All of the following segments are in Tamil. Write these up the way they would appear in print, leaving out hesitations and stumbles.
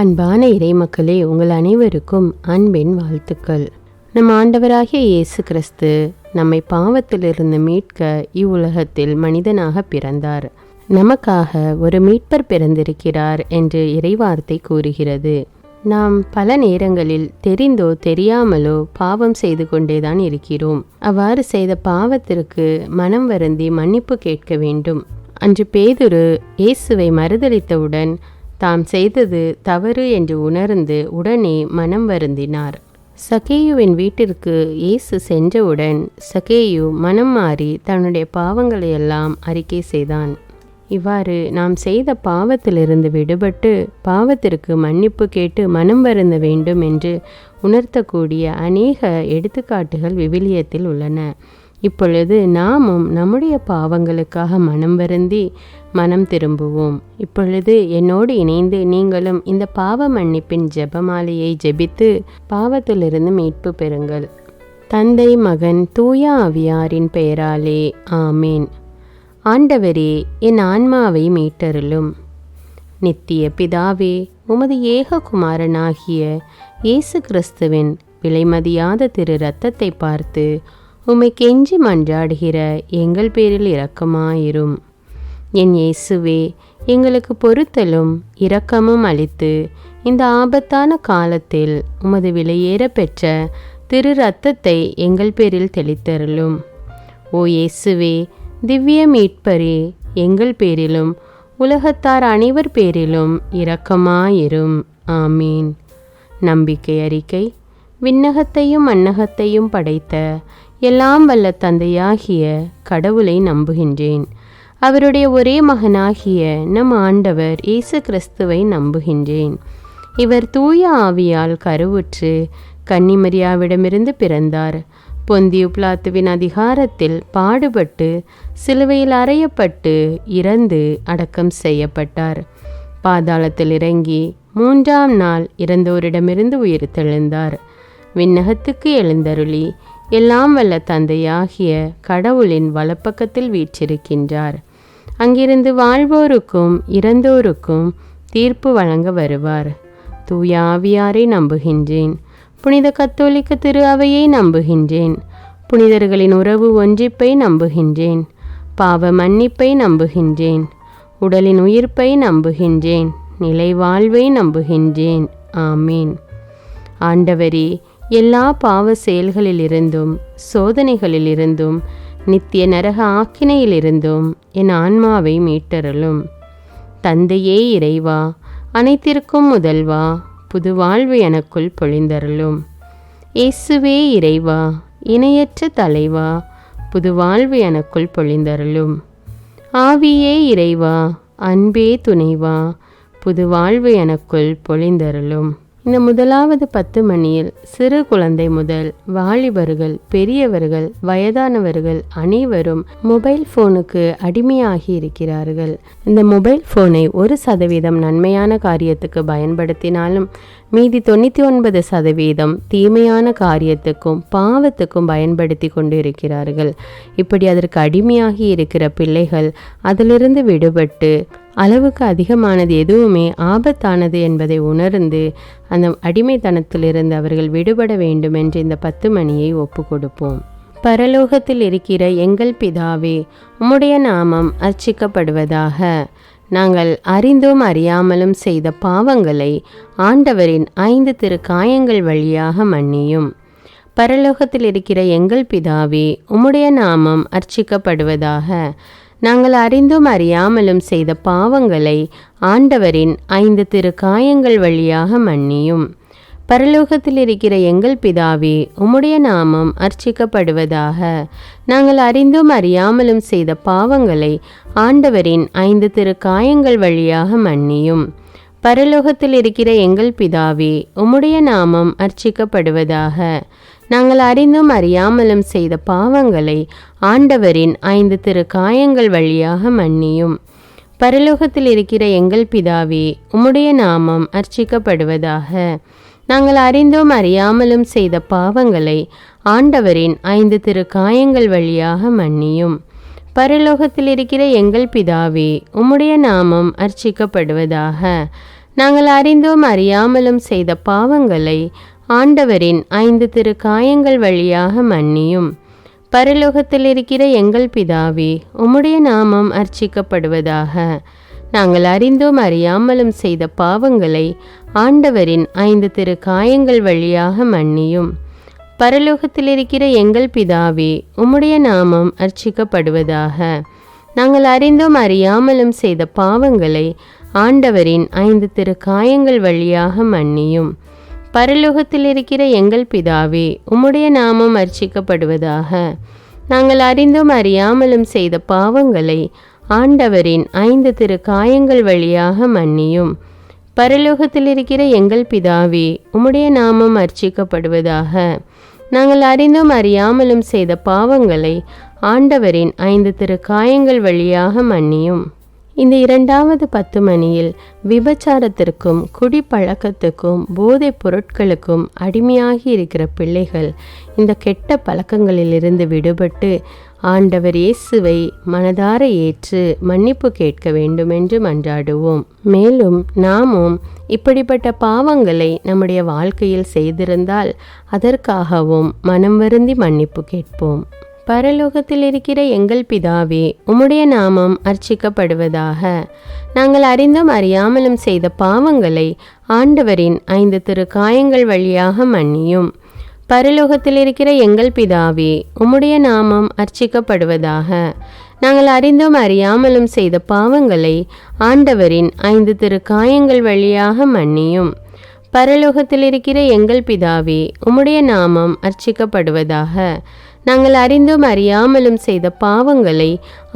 அன்பான இறைமக்களே, உங்கள் அனைவருக்கும் அன்பின் வாழ்த்துக்கள். நம் ஆண்டவராகிய இயேசு கிறிஸ்து நம்மை பாவத்திலிருந்து மீட்க இவ்வுலகத்தில் மனிதனாக பிறந்தார். நமக்காக ஒரு மீட்பர் பிறந்திருக்கிறார் என்று இறைவார்த்தை கூறுகிறது. நாம் பல நேரங்களில் தெரிந்தோ தெரியாமலோ பாவம் செய்து கொண்டேதான் இருக்கிறோம். அவ்வாறு செய்த பாவத்திற்கு மனம் வருந்தி மன்னிப்பு கேட்க வேண்டும். அன்று பேதுரு இயேசுவை மறுதலித்தவுடன் தாம் செய்தது தவறு என்று உணர்ந்து உடனே மனம் வருந்தினார். சகேயுவின் வீட்டிற்கு இயேசு சென்றவுடன் சகேயு மனம் மாறி தன்னுடைய பாவங்களையெல்லாம் அறிக்கை செய்தான். இவ்வாறு நாம் செய்த பாவத்திலிருந்து விடுபட்டு பாவத்திற்கு மன்னிப்பு கேட்டு மனம் வருந்த வேண்டும் என்று உணர்த்தக்கூடிய அநேக எடுத்துக்காட்டுகள் விவிலியத்தில் உள்ளன. இப்பொழுது நாமும் நம்முடைய பாவங்களுக்காக மனம் வருந்தி மனம் திரும்புவோம். இப்பொழுது என்னோடு இணைந்து நீங்களும் இந்த பாவ மன்னிப்பின் ஜெபமாலையை ஜெபித்து பாவத்திலிருந்து மீட்பு பெறுங்கள். தந்தை, மகன், தூய ஆவியாரின் பெயராலே ஆமேன். ஆண்டவரே, என் ஆன்மாவை மீட்டருளும். நித்திய பிதாவே, உமது ஏக குமாரனாகிய இயேசு கிறிஸ்துவின் விலைமதியாத திரு இரத்தத்தை பார்த்து உம்மை கெஞ்சி மன்றாடுகிற எங்கள் பேரில் இரக்கமாயிரும். என் இயேசுவே, எங்களுக்கு பொறுத்தலும் இரக்கமும் அளித்து இந்த ஆபத்தான காலத்தில் உமது விலையேற பெற்ற திரு இரத்தத்தை எங்கள் பேரில் தெளித்தருளும். ஓ இயேசுவே, திவ்ய மீட்பரே, எங்கள் பேரிலும் உலகத்தார் அனைவர் பேரிலும் இரக்கமாயிரும். ஆமீன். நம்பிக்கை அறிக்கை. விண்ணகத்தையும் மண்ணகத்தையும் படைத்த எல்லாம் வல்ல தந்தையாகிய கடவுளை நம்புகின்றேன். அவருடைய ஒரே மகனாகிய நம் ஆண்டவர் இயேசு கிறிஸ்துவை நம்புகின்றேன். இவர் தூய ஆவியால் கருவுற்று கன்னிமரியாவிடமிருந்து பிறந்தார். பொந்தியு பிலாத்துவின் அதிகாரத்தில் பாடுபட்டு சிலுவையில் அறையப்பட்டு இறந்து அடக்கம் செய்யப்பட்டார். பாதாளத்தில் இறங்கி 3ஆம் நாள் இறந்தோரிடமிருந்து உயிர்த்தெழுந்தார். விண்ணகத்துக்கு எழுந்தருளி எல்லாம் வல்ல தந்தையாகிய கடவுளின் வலப்பக்கத்தில் வீற்றிருக்கின்றார். அங்கிருந்து வாழ்வோருக்கும் இறந்தோருக்கும் தீர்ப்பு வழங்க வருவார். தூய ஆவியாரை நம்புகின்றேன். புனித கத்தோலிக்க திரு அவையை நம்புகின்றேன். புனிதர்களின் உறவு ஒன்றிப்பை நம்புகின்றேன். பாவ மன்னிப்பை நம்புகின்றேன். உடலின் உயிர்ப்பை நம்புகின்றேன். நிலை வாழ்வை நம்புகின்றேன். ஆமீன். ஆண்டவரே, எல்லா பாவ செயல்களிலிருந்தும் சோதனைகளிலிருந்தும் நித்திய நரக ஆக்கினையிலிருந்தும் என் ஆன்மாவை மீட்டருளும். தந்தையே இறைவா, அனைத்திற்கும் முதல்வா, புது வாழ்வு எனக்குள் பொழிந்தருளும். இயேசுவே இறைவா, இணையற்ற தலைவா, புது வாழ்வு எனக்குள் பொழிந்தருளும். ஆவியே இறைவா, அன்பே துணைவா, புது வாழ்வு எனக்குள் பொழிந்தருளும். இந்த முதலாவது 10 மணியில் சிறு குழந்தை முதல் வாலிபர்கள், பெரியவர்கள், வயதானவர்கள் அனைவரும் மொபைல் ஃபோனுக்கு அடிமையாகி இருக்கிறார்கள். இந்த மொபைல் ஃபோனை 1% நன்மையான காரியத்துக்கு பயன்படுத்தினாலும் மீதி 99% தீமையான காரியத்துக்கும் பாவத்துக்கும் பயன்படுத்தி கொண்டு இருக்கிறார்கள். இப்படி அதற்கு அடிமையாகி இருக்கிற பிள்ளைகள் அதிலிருந்து விடுபட்டு அளவுக்கு அதிகமானது எதுவுமே ஆபத்தானது என்பதை உணர்ந்து அந்த அடிமைத்தனத்திலிருந்து அவர்கள் விடுபட வேண்டும் என்று இந்த 10 மணியை ஒப்பு கொடுப்போம். பரலோகத்தில் இருக்கிற எங்கள் பிதாவே, உம்முடைய நாமம் அர்ச்சிக்கப்படுவதாக. நாங்கள் அறிந்தும் அறியாமலும் செய்த பாவங்களை ஆண்டவரின் 5 திருக்காயங்கள் வழியாக மன்னியும். பரலோகத்தில் இருக்கிற எங்கள் பிதாவே, உம்முடைய நாமம் அர்ச்சிக்கப்படுவதாக. நாங்கள் அறிந்தும் அறியாமலும் செய்த பாவங்களை ஆண்டவரின் 5 திருக்காயங்கள் வழியாக மன்னியும். பரலோகத்தில் இருக்கிற எங்கள் பிதாவே, உம்முடைய நாமம் அர்ச்சிக்கப்படுவதாக. நாங்கள் அறிந்தும் அறியாமலும் செய்த பாவங்களை ஆண்டவரின் 5 திருக்காயங்கள் வழியாக மன்னியும். பரலோகத்தில் இருக்கிற எங்கள் பிதாவே, உம்முடைய நாமம் அர்ச்சிக்கப்படுவதாக. நாங்கள் அறிந்தும் அறியாமலும் செய்த பாவங்களை ஆண்டவரின் 5 திருக்காயங்கள் வழியாக மன்னியும். பரலோகத்தில் இருக்கிற எங்கள் பிதாவே, உம்முடைய நாமம் அர்ச்சிக்கப்படுவதாக. நாங்கள் அறிந்தும் அறியாமலும் செய்த பாவங்களை ஆண்டவரின் 5 திருக்காயங்கள் வழியாக மன்னியும். பரலோகத்தில் இருக்கிற எங்கள் பிதாவே, உம்முடைய நாமம் அர்ச்சிக்கப்படுவதாக. நாங்கள் அறிந்தோம் அறியாமலும் செய்த பாவங்களை ஆண்டவரின் 5 திருக்காயங்கள் வழியாக மன்னியும். பரலோகத்தில் இருக்கிற எங்கள் பிதாவே, உம்முடைய நாமம் அர்ச்சிக்கப்படுவதாக. நாங்கள் அறிந்தோம் அறியாமலும் செய்த பாவங்களை ஆண்டவரின் 5 திருக்காயங்கள் வழியாக மன்னியும். பரலோகத்தில் இருக்கிற எங்கள் பிதாவே, உம்முடைய நாமம் அர்ச்சிக்கப்படுவதாக. நாங்கள் அறிந்தோம் அறியாமலும் செய்த பாவங்களை ஆண்டவரின் 5 திருக்காயங்கள் வழியாக மன்னியும். பரலோகத்தில் இருக்கிற எங்கள் பிதாவே, உம்முடைய நாமம் அர்ச்சிக்கப்படுவதாக. நாங்கள் அறிந்தோம் அறியாமலும் செய்த பாவங்களை ஆண்டவரின் 5 திருக்காயங்கள் வழியாக மன்னியும். பரலோகத்தில் இருக்கிற எங்கள் பிதாவே, உம்முடைய நாமம் அர்ச்சிக்கப்படுவதாக. நாங்கள் அறிந்தோம் அறியாமலும் செய்த பாவங்களை ஆண்டவரின் 5 திருக்காயங்கள் வழியாக மன்னியும். இந்த 2வது 10 மணியில் விபச்சாரத்திற்கும் குடிப்பழக்கத்துக்கும் போதைப் பொருட்களுக்கும் அடிமையாகி இருக்கிற பிள்ளைகள் இந்த கெட்ட பழக்கங்களிலிருந்து விடுபட்டு ஆண்டவர் இயேசுவை மனதார ஏற்று மன்னிப்பு கேட்க வேண்டும் என்று மன்றாடுவோம். மேலும் நாமும் இப்படிப்பட்ட பாவங்களை நம்முடைய வாழ்க்கையில் செய்திருந்தால் அதற்காகவும் மனம் வருந்தி மன்னிப்பு கேட்போம். பரலோகத்தில் இருக்கிற எங்கள் பிதாவே, உம்முடைய நாமம் அர்ச்சிக்கப்படுவதாக. நாங்கள் அறிந்தும் அறியாமலும் செய்த பாவங்களை ஆண்டவரின் 5 திருக்காயங்கள் வழியாக மன்னியும். பரலோகத்தில் இருக்கிற எங்கள் பிதாவே, உம்முடைய நாமம் அர்ச்சிக்கப்படுவதாக. நாங்கள் அறிந்தும் அறியாமலும் செய்த பாவங்களை ஆண்டவரின் 5 திருக்காயங்கள் வழியாக மன்னியும். பரலோகத்தில் இருக்கிற எங்கள் பிதாவே, உம்முடைய நாமம் அர்ச்சிக்கப்படுவதாக. நாங்கள் அறிந்தும் அறியாமலும் செய்த பாவங்களை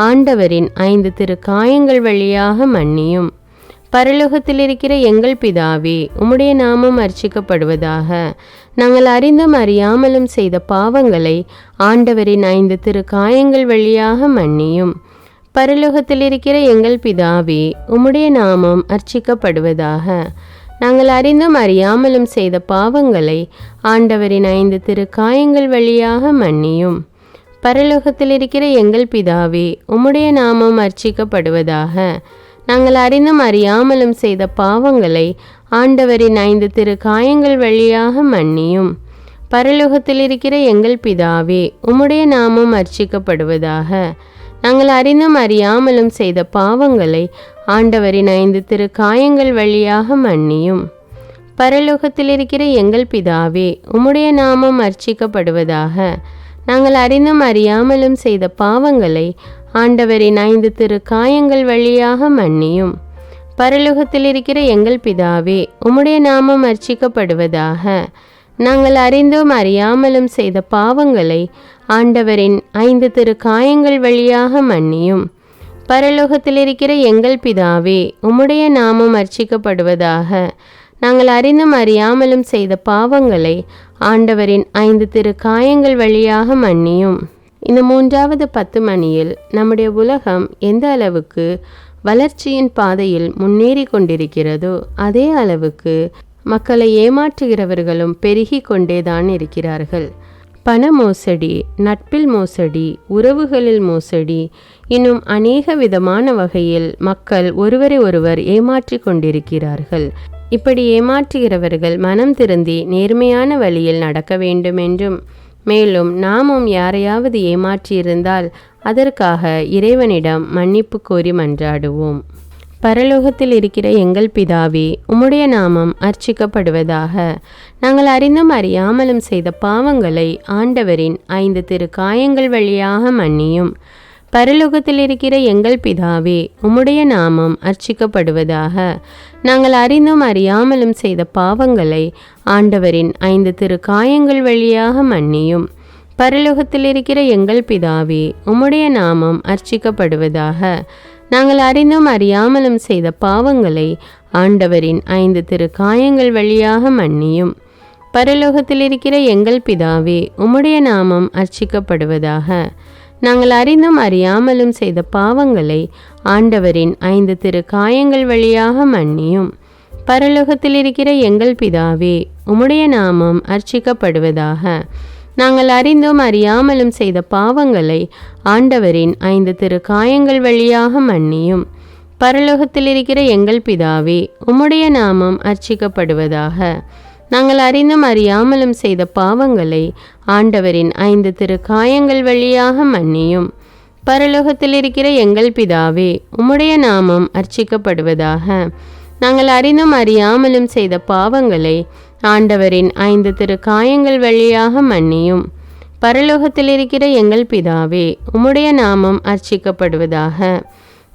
ஆண்டவரின் 5 திருக்காயங்கள் வழியாக மன்னியும். பரலோகத்தில் இருக்கிற எங்கள் பிதாவே, உம்முடைய நாமம் அர்ச்சிக்கப்படுவதாக. நாங்கள் அறிந்தும் அறியாமலும் செய்த பாவங்களை ஆண்டவரின் 5 திருக்காயங்கள் வழியாக மன்னியும். பரலோகத்தில் இருக்கிற எங்கள் பிதாவே, உம்முடைய நாமம் அர்ச்சிக்கப்படுவதாக. நாங்கள் அறிந்தும் அறியாமலும் செய்த பாவங்களை ஆண்டவரின் 5 திருக்காயங்கள் வழியாக மன்னியும். பரலோகத்தில் இருக்கிற எங்கள் பிதாவே, உம்முடைய நாமம் அர்ச்சிக்கப்படுவதாக. நாங்கள் அறிந்தும் அறியாமலும் செய்த பாவங்களை ஆண்டவரின் 5 திருக்காயங்கள் வழியாக மன்னியும். பரலோகத்தில் இருக்கிற எங்கள் பிதாவே, உம்முடைய நாமம் அர்ச்சிக்கப்படுவதாக. நாங்கள் அறிந்தும் அறியாமலும் செய்த பாவங்களை ஆண்டவரின் 5 திருக்காயங்கள் வழியாக மன்னியும். பரலோகத்தில் இருக்கிற எங்கள் பிதாவே, உம்முடைய நாமம் அர்ச்சிக்கப்படுவதாக. நாங்கள் அறிந்தும் அறியாமலும் செய்த பாவங்களை ஆண்டவரின் 5 திருக்காயங்கள் வழியாக மன்னியும். பரலோகத்தில் இருக்கிற எங்கள் பிதாவே, உம்முடைய நாமம் அர்ச்சிக்கப்படுவதாக. நாங்கள் அறிந்தும் அறியாமலும் செய்த பாவங்களை ஆண்டவரின் 5 திருக்காயங்கள் வழியாக மன்னியும். பரலோகத்தில் இருக்கிற எங்கள் பிதாவே, உம்முடைய நாமம் அர்ச்சிக்கப்படுவதாக. நாங்கள் அறிந்தும் அறியாமலும் செய்த பாவங்களை ஆண்டவரின் 5 திருக்காயங்கள் வழியாக மன்னியும். இந்த 3வது 10 மணியில் நம்முடைய உலகம் எந்த அளவுக்கு வளர்ச்சியின் பாதையில் முன்னேறி கொண்டிருக்கிறதோ அதே அளவுக்கு மக்களை ஏமாற்றுகிறவர்களும் பெருகி கொண்டேதான் இருக்கிறார்கள். பண மோசடி, நட்பில் மோசடி, உறவுகளில் மோசடி, இன்னும் அநேக விதமான வகையில் மக்கள் ஒருவரை ஒருவர் ஏமாற்றி கொண்டிருக்கிறார்கள். இப்படி ஏமாற்றுகிறவர்கள் மனம் திருந்தி நேர்மையான வழியில் நடக்க வேண்டும் என்றும், மேலும் நாமும் யாரையாவது ஏமாற்றியிருந்தால் அதற்காக இறைவனிடம் மன்னிப்பு கோரி மன்றாடுவோம். பரலோகத்தில் இருக்கிற எங்கள் பிதாவே, உம்முடைய நாமம் அர்ச்சிக்கப்படுவதாக. நாங்கள் அறிந்தும் அறியாமலும் செய்த பாவங்களை ஆண்டவரின் 5 திருக்காயங்கள் வழியாக மன்னியும். பரலோகத்தில் இருக்கிற எங்கள் பிதாவே, உம்முடைய நாமம் அர்ச்சிக்கப்படுவதாக. நாங்கள் அறிந்தும் அறியாமலும் செய்த பாவங்களை ஆண்டவரின் 5 திருக்காயங்கள் வழியாக மன்னியும். பரலோகத்தில் இருக்கிற எங்கள் பிதாவே, உம்முடைய நாமம் அர்ச்சிக்கப்படுவதாக. நாங்கள் அறிந்தும் அறியாமலும் செய்த பாவங்களை ஆண்டவரின் 5 திருக்காயங்கள் வழியாக மன்னியும். பரலோகத்தில் இருக்கிற எங்கள் பிதாவே, உம்முடைய நாமம் அர்ச்சிக்கப்படுவதாக. நாங்கள் அறிந்தும் அறியாமலும் செய்த பாவங்களை ஆண்டவரின் 5 திருக்காயங்கள் வழியாக மன்னியும். பரலோகத்தில் இருக்கிற எங்கள் பிதாவே, உம்முடைய நாமம் அர்ச்சிக்கப்படுவதாக. நாங்கள் அறிந்தும் அறியாமலும் செய்த பாவங்களை ஆண்டவரின் 5 திருக்காயங்கள் வழியாக மன்னியும். பரலோகத்தில் இருக்கிற எங்கள் பிதாவே, உம்முடைய நாமம் அர்ச்சிக்கப்படுவதாக. நாங்கள் அறிந்தும் அறியாமலும் செய்த பாவங்களை ஆண்டவரின் 5 திருக்காயங்கள் வழியாக மன்னியும். பரலோகத்தில் இருக்கிற எங்கள் பிதாவே, உம்முடைய நாமம் அர்ச்சிக்கப்படுவதாக. நாங்கள் அறிந்தும் அறியாமலும் செய்த பாவங்களை ஆண்டவரின் 5 திருக்காயங்கள் வழியாக மன்னியும். பரலோகத்தில் இருக்கிற எங்கள் பிதாவே, உம்முடைய நாமம் அர்ச்சிக்கப்படுவதாக.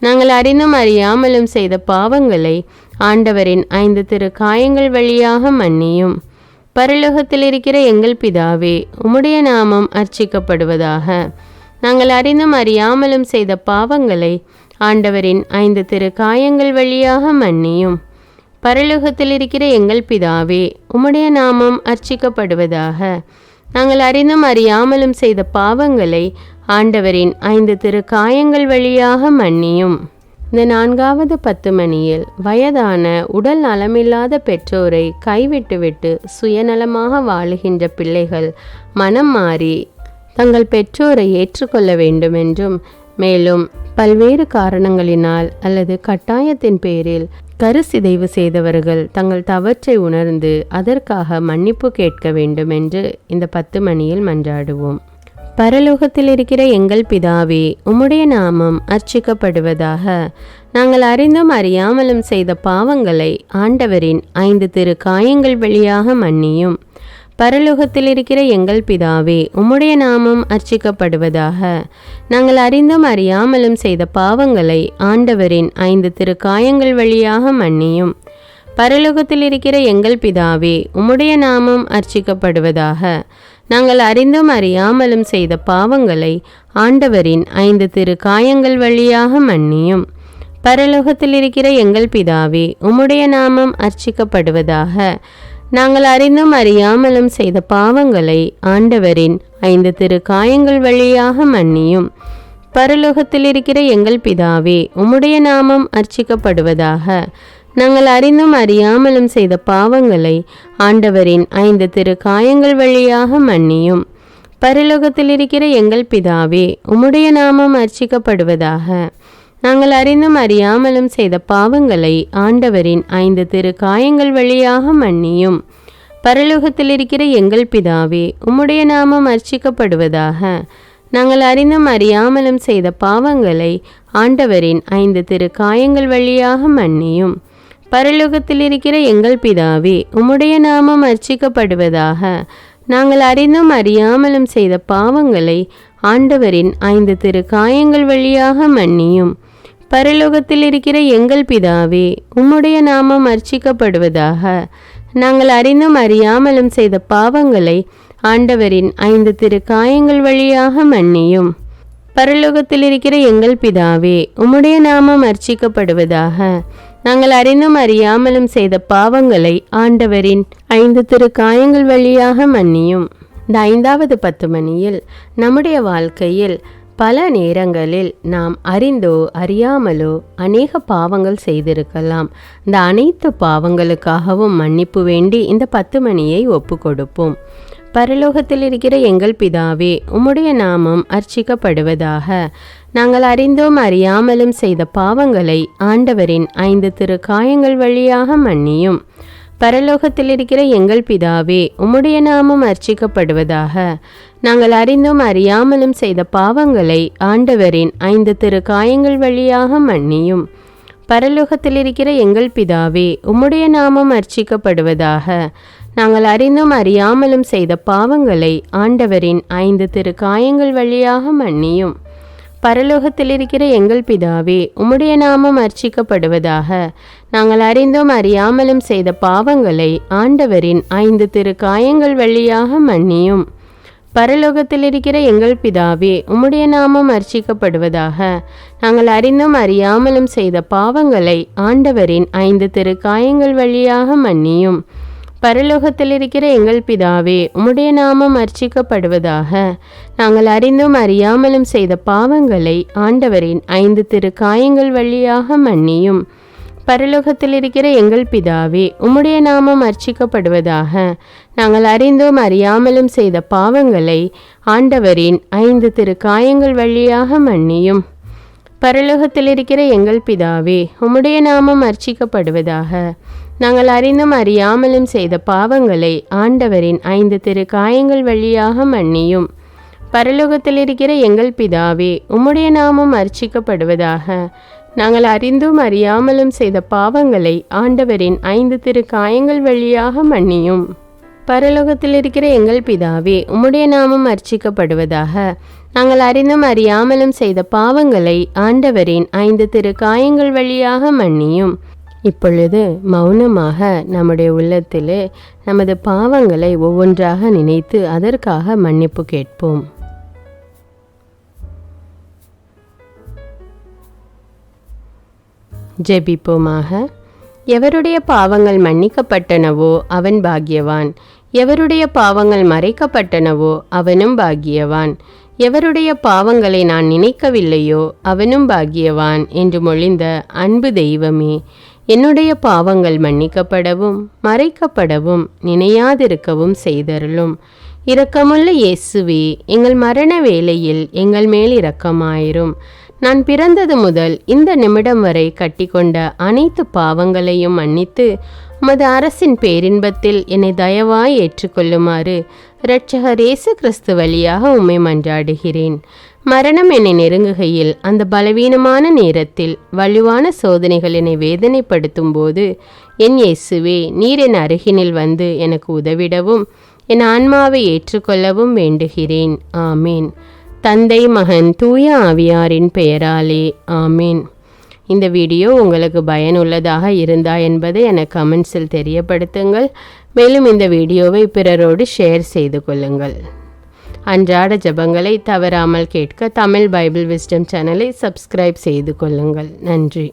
நாங்கள் அறிந்தும் அறியாமலும் செய்த பாவங்களை ஆண்டவரின் 5 திருக்காயங்கள் வழியாக மன்னியும். பரலோகத்தில் இருக்கிற எங்கள் பிதாவே, உம்முடைய நாமம் அர்ச்சிக்கப்படுவதாக. நாங்கள் அறிந்தும் அறியாமலும் செய்த பாவங்களை ஆண்டவரின் 5 திருக்காயங்கள் வழியாக மன்னியும். பரலோகத்தில் இருக்கிற எங்கள் பிதாவே, உம்முடைய நாமம் அர்ச்சிக்கப்படுவதாக. நாங்கள் அறிந்தும் அறியாமலும் செய்த பாவங்களை ஆண்டவரின் 5 திருக்காயங்கள் வழியாக மன்னியும். இந்த 4வது 10 மணியில் வயதான உடல் நலமில்லாத பெற்றோரை கைவிட்டுவிட்டு சுயநலமாக வாழுகின்ற பிள்ளைகள் மனம் மாறி தங்கள் பெற்றோரை ஏற்றுக்கொள்ள வேண்டுமென்றும், மேலும் பல்வேறு காரணங்களினால் அல்லது கட்டாயத்தின் பேரில் கருசிதைவு செய்தவர்கள் தங்கள் தவற்றை உணர்ந்து அதற்காக மன்னிப்பு கேட்க வேண்டுமென்று இந்த 10 மணியில் மன்றாடுவோம். பரலோகத்தில் இருக்கிற எங்கள் பிதாவே, உம்முடைய நாமம் அர்ச்சிக்கப்படுவதாக. நாங்கள் அறிந்தும் அறியாமலும் செய்த பாவங்களை ஆண்டவரின் 5 திருக்காயங்கள் வழியாக மன்னியும். பரலோகத்தில் இருக்கிற எங்கள் பிதாவே, உம்முடைய நாமம் அர்ச்சிக்கப்படுவதாக. நாங்கள் அறிந்தும் அறியாமலும் செய்த பாவங்களை ஆண்டவரின் 5 திருக்காயங்கள் வழியாக மன்னியும். பரலோகத்தில் இருக்கிற எங்கள் பிதாவே, உம்முடைய நாமம் அர்ச்சிக்கப்படுவதாக. நாங்கள் அறிந்தும் அறியாமலும் செய்த பாவங்களை ஆண்டவரின் 5 திருக்காயங்கள் வழியாக மன்னியும். பரலோகத்தில் இருக்கிற எங்கள் பிதாவே, உம்முடைய நாமம் அர்ச்சிக்கப்படுவதாக. நாங்கள் அறிந்தும் அறியாமலும் செய்த பாவங்களை ஆண்டவரின் 5 திருக்காயங்கள் வழியாக மன்னியும். பரலோகத்தில் இருக்கிற எங்கள் பிதாவே, உம்முடைய நாமம் அர்ச்சிக்கப்படுவதாக. நாங்கள் அறிந்தும் அறியாமலும் செய்த பாவங்களை ஆண்டவரின் 5 திருக்காயங்கள் வழியாக மன்னியும். பரலோகத்தில் இருக்கிற எங்கள் பிதாவே, உம்முடைய நாமம் அர்ச்சிக்கப்படுவதாக. நாங்கள் அறிந்தும் அறியாமலும் செய்த பாவங்களை ஆண்டவரின் 5 திருக்காயங்கள் வழியாக மன்னியும். பரலோகத்தில் இருக்கிற எங்கள் பிதாவே, உம்முடைய நாமம் அர்ச்சிக்கப்படுவதாக. நாங்கள் அறிந்தும் அறியாமலும் செய்த பாவங்களை ஆண்டவரின் 5 திருக்காயங்கள் வழியாக மன்னியும். பரலோகத்தில் இருக்கிற எங்கள் பிதாவே, உம்முடைய நாமம் அர்ச்சிக்கப்படுவதாக. நாங்கள் அறிந்தும் அறியாமலும் செய்த பாவங்களை ஆண்டவரின் 5 திருக்காயங்கள் வழியாக மன்னியும். பரலோகத்தில் இருக்கிற எங்கள் பிதாவே, உம்முடைய நாமம் அர்ச்சிக்கப்படுவதாக. நாங்கள் அறிந்தும் அறியாமலும் செய்த பாவங்களை ஆண்டவரின் 5 திருக்காயங்கள் வழியாக மன்னியும். பரலோகத்தில் இருக்கிற எங்கள் பிதாவே, உம்முடைய நாமம் அர்ச்சிக்கப்படுவதாக. நாங்கள் அறிந்தும் அறியாமலும் செய்த பாவங்களை ஆண்டவரின் 5 திருக்காயங்கள் வழியாக மன்னியும். இந்த 5வது 10 மணியில் நம்முடைய வாழ்க்கையில் பல நேரங்களில் நாம் அறிந்தோ அறியாமலோ அநேக பாவங்கள் செய்திருக்கலாம். இந்த அனைத்து பாவங்களுக்காகவும் மன்னிப்பு வேண்டி இந்த 10 மணியை ஒப்பு கொடுப்போம். பரலோகத்தில் இருக்கிற எங்கள் பிதாவே, உம்முடைய நாமம் அர்ச்சிக்கப்படுவதாக. நாங்கள் அறிந்தோம் அறியாமலும் செய்த பாவங்களை ஆண்டவரின் 5 திருக்காயங்கள் வழியாக மன்னியும். பரலோகத்தில் இருக்கிற எங்கள் பிதாவே, உம்முடைய நாமம் அர்ச்சிக்கப்படுவதாக. நாங்கள் அறிந்தும் அறியாமலும் செய்த பாவங்களை ஆண்டவரின் 5 திருக்காயங்கள் வழியாக மன்னியும். பரலோகத்தில் இருக்கிற எங்கள் பிதாவே, உம்முடைய நாமம் அர்ச்சிக்கப்படுவதாக. நாங்கள் அறிந்தும் அறியாமலும் செய்த பாவங்களை ஆண்டவரின் 5 திருக்காயங்கள் வழியாக மன்னியும். பரலோகத்தில் இருக்கிற எங்கள் பிதாவே, உம்முடைய நாமம் அர்ச்சிக்கப்படுவதாக. நாங்கள் அறிந்தும் அறியாமலும் செய்த பாவங்களை ஆண்டவரின் 5 திருக்காயங்கள் வழியாக மன்னியும். பரலோகத்தில் இருக்கிற எங்கள் பிதாவே, உம்முடைய நாமம் அர்ச்சிக்கப்படுவதாக. நாங்கள் அறிந்தும் அறியாமலும் செய்த பாவங்களை ஆண்டவரின் 5 திருக்காயங்கள் வழியாக மன்னியும். பரலோகத்தில் இருக்கிற எங்கள் பிதாவே, உம்முடைய நாமம் அர்ச்சிக்கப்படுவதாக. நாங்கள் அறிந்தும் அறியாமலும் செய்த பாவங்களை ஆண்டவரின் 5 திருக்காயங்கள் வழியாக மன்னியும். பரலோகத்தில் இருக்கிற எங்கள் பிதாவே, உம்முடைய நாமம் அர்ச்சிக்கப்படுவதாக. நாங்கள் அறிந்தும் அறியாமலும் செய்த பாவங்களை ஆண்டவரின் 5 திருக்காயங்கள் வழியாக மன்னியும். பரலோகத்தில் இருக்கிற எங்கள் பிதாவே, உம்முடைய நாமம் அர்ச்சிக்கப்படுவதாக. நாங்கள் அறிந்தும் அறியாமலும் செய்த பாவங்களை ஆண்டவரின் 5 திரு காயங்கள் வழியாக மன்னியும். பரலோகத்தில் இருக்கிற எங்கள் பிதாவே, உம்முடைய நாமம் அர்ச்சிக்கப்படுவதாக. நாங்கள் அறிந்தும் அறியாமலும் செய்த பாவங்களை ஆண்டவரின் 5 திரு காயங்கள் வழியாக மன்னியும். பரலோகத்தில் இருக்கிற எங்கள் பிதாவே, உம்முடைய நாமம் அர்ச்சிக்கப்படுவதாக. நாங்கள் அறிந்தும் அறியாமலும் செய்த பாவங்களை ஆண்டவரின் 5 திரு காயங்கள் வழியாக மன்னியும். இப்பொழுது மௌனமாக நம்முடைய உள்ளத்திலே நமது பாவங்களை ஒவ்வொன்றாக நினைத்து அதற்காக மன்னிப்பு கேட்போம். ஜெபிப்போமாக. எவருடைய பாவங்கள் மன்னிக்கப்பட்டனவோ அவன் பாக்கியவான். எவருடைய பாவங்கள் மறைக்கப்பட்டனவோ அவனும் பாக்கியவான். எவருடைய பாவங்களை நான் நினைக்கவில்லையோ அவனும் பாக்கியவான் என்று மொழிந்த அன்பு தெய்வமே, என்னுடைய பாவங்கள் மன்னிக்கப்படவும் மறைக்கப்படவும் நினையாதிருக்கவும் செய்தருளும். இரக்கமுள்ள இயேசுவே, எங்கள் மரண வேளையில் எங்கள் மேல் இரக்கமாயிரும். நான் பிறந்தது முதல் இந்த நிமிடம் வரை கட்டிக்கொண்ட அனைத்து பாவங்களையும் மன்னித்து உமது அரசின் பேரின்பத்தில் என்னை தயவாய் ஏற்றுக்கொள்ளுமாறு இரட்சகர் இயேசு கிறிஸ்து வழியாக உம்மை மன்றாடுகிறேன். மரணம் என்னை நெருங்குகையில் அந்த பலவீனமான நேரத்தில் வலுவான சோதனைகள் என்னை வேதனைப்படுத்தும் போது என் இயேசுவே, நீர் என் அருகினில் வந்து எனக்கு உதவிடவும் என் ஆன்மாவை ஏற்றுக்கொள்ளவும் வேண்டுகிறேன். ஆமீன். தந்தை, மகன், தூய ஆவியாரின் பெயராலே ஆமீன். இந்த வீடியோ உங்களுக்கு பயனுள்ளதாக இருந்தா என்பதை எனக்கு கமெண்ட்ஸில் தெரியப்படுத்துங்கள். மேலும் இந்த வீடியோவை பிறரோடு ஷேர் செய்து கொள்ளுங்கள். அன்றாட ஜெபங்களை தவறாமல் கேட்க தமிழ் பைபிள் விஸ்டம் சேனலை சப்ஸ்கிரைப் செய்து கொள்ளுங்கள். நன்றி.